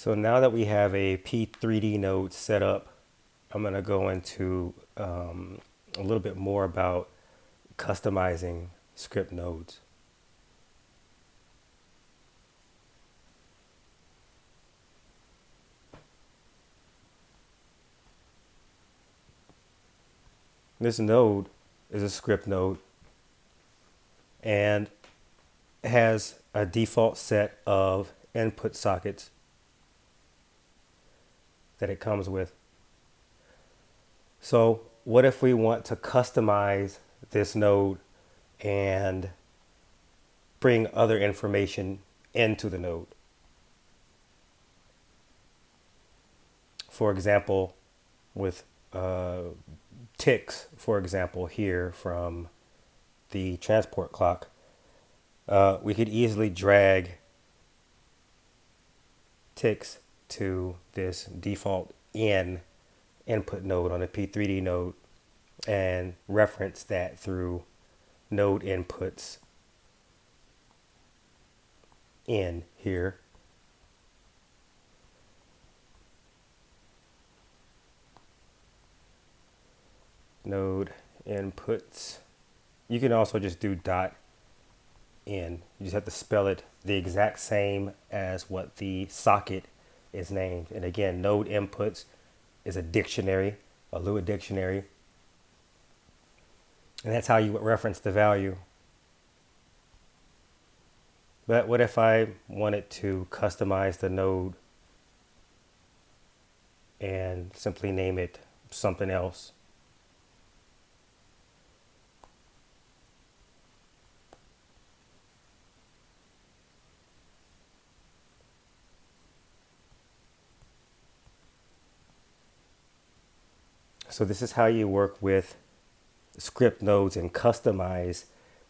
So now that we have a P3D node set up, I'm going to go into a little bit more about customizing script nodes. This node is a script node and has a default set of input sockets that it comes with. So what if we want to customize this node and bring other information into the node? For example, with ticks, for example, here from the transport clock, we could easily drag ticks to this default input node on a P3D node and reference that through nodeInputs in here. nodeInputs. You can also just do dot in. You just have to spell it the exact same as what the socket is named. And again, nodeInputs is a dictionary, a Lua dictionary. And that's how you would reference the value. But what if I wanted to customize the node and simply name it something else? So this is how you work with script nodes and customize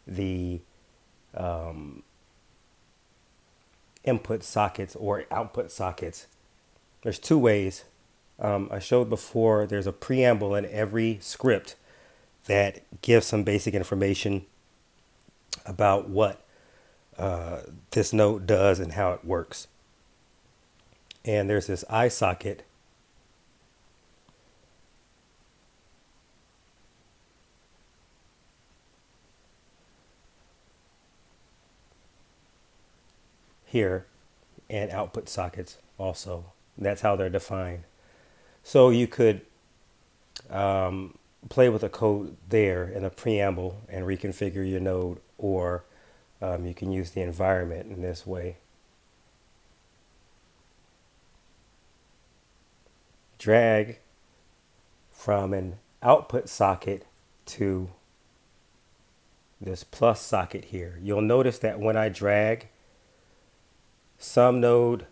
the input sockets or output sockets. There's two ways. I showed before there's a preamble in every script that gives some basic information about what this node does and how it works. And there's this iSocket here and output sockets also. That's how they're defined. So you could play with the code there in the preamble and reconfigure your node, or you can use the environment in this way. Drag from an output socket to this plus socket here. You'll notice that when I drag, some node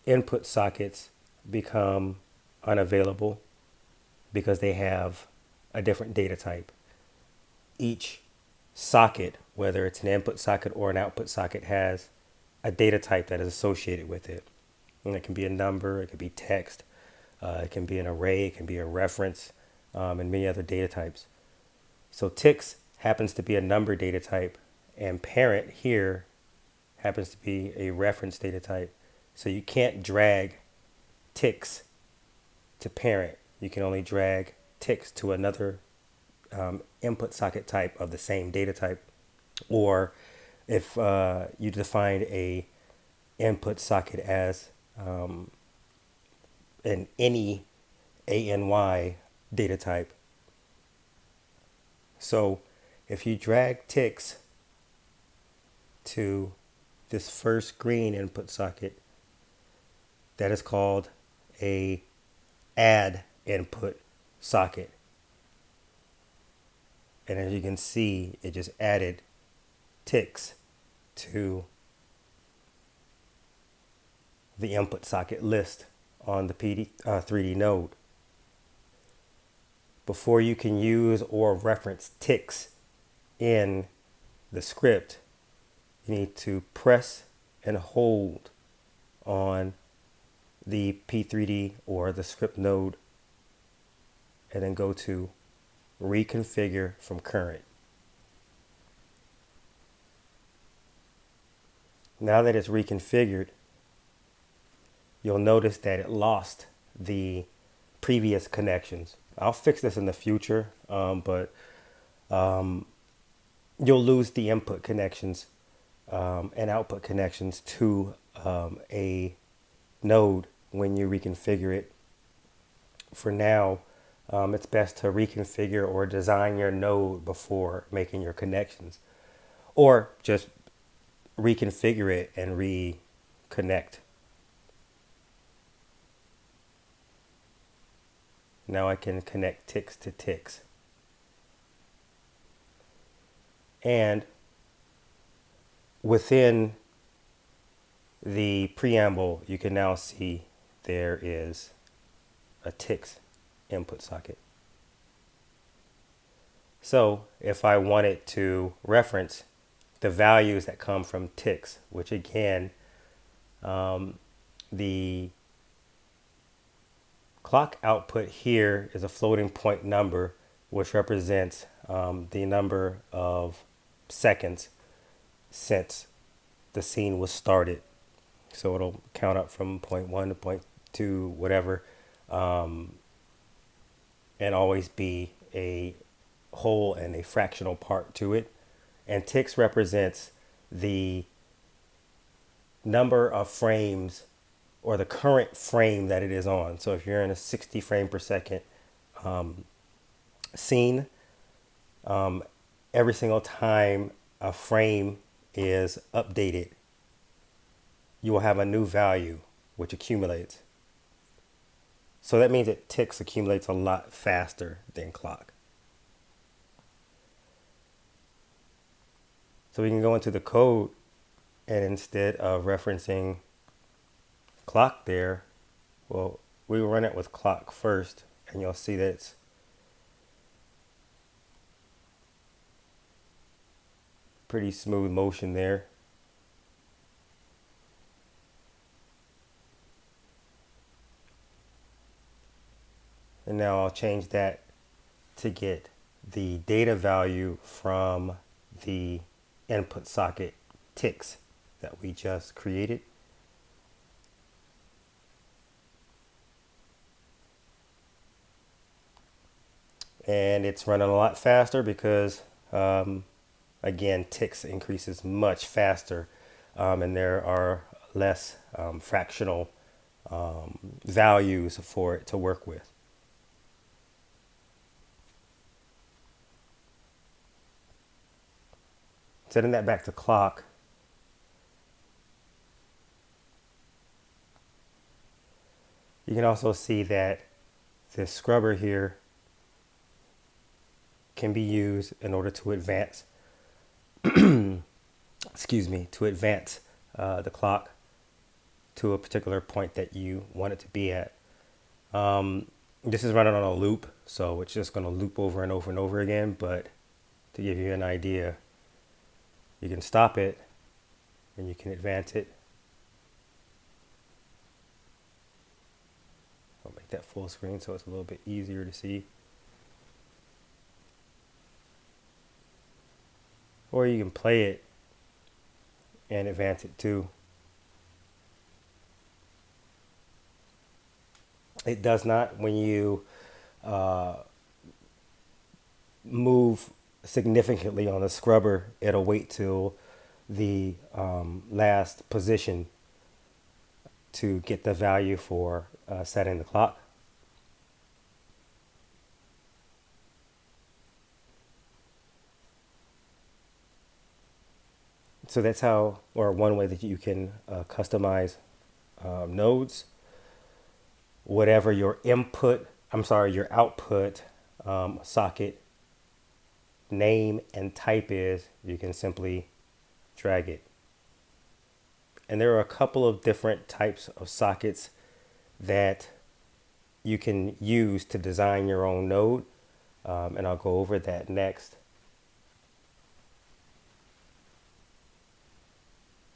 input sockets become unavailable because they have a different data type. Each socket, whether it's an input socket or an output socket, has a data type that is associated with it. And it can be a number, it could be text, it can be an array, it can be a reference, and many other data types. So ticks happens to be a number data type, and parent here happens to be a reference data type. So you can't drag ticks to parent. You can only drag ticks to another input socket type of the same data type. Or if you define a input socket as an any ANY data type. So if you drag ticks to this first green input socket, that is called a add input socket. And as you can see, it just added ticks to the input socket list on the 3D node. Before you can use or reference ticks in the script, you need to press and hold on the P3D or the script node and then go to reconfigure from current. Now that it's reconfigured, you'll notice that it lost the previous connections. I'll fix this in the future, but you'll lose the input connections and output connections to a node when you reconfigure it. For now, it's best to reconfigure or design your node before making your connections, or just reconfigure it and reconnect. Now I can connect ticks to ticks. And within the preamble, you can now see there is a ticks input socket. So if I wanted to reference the values that come from ticks, which again, the clock output here is a floating point number, which represents the number of seconds since the scene was started. So it'll count up from point 1 to point 2, whatever, and always be a whole and a fractional part to it. And ticks represents the number of frames or the current frame that it is on. So if you're in a 60 frame per second scene, every single time a frame is updated, you will have a new value which accumulates. So that means that ticks accumulates a lot faster than clock. So we can go into the code, and instead of referencing clock there, well, we will run it with clock first, and you'll see that it's pretty smooth motion there. And now I'll change that to get the data value from the input socket ticks that we just created. And it's running a lot faster because, again, ticks increases much faster, and there are less fractional values for it to work with. Setting that back to clock, you can also see that this scrubber here can be used in order to advance, excuse me, to advance the clock to a particular point that you want it to be at. This is running on a loop, so it's just going to loop over and over and over again, but to give you an idea, you can stop it and you can advance it. I'll make that full screen so it's a little bit easier to see. Or you can play it and advance it too. It does not, when you move significantly on the scrubber, it'll wait till the last position to get the value for setting the clock. So that's how, or one way that you can customize nodes. Whatever your your output socket name and type is, you can simply drag it. And there are a couple of different types of sockets that you can use to design your own node, and I'll go over that next.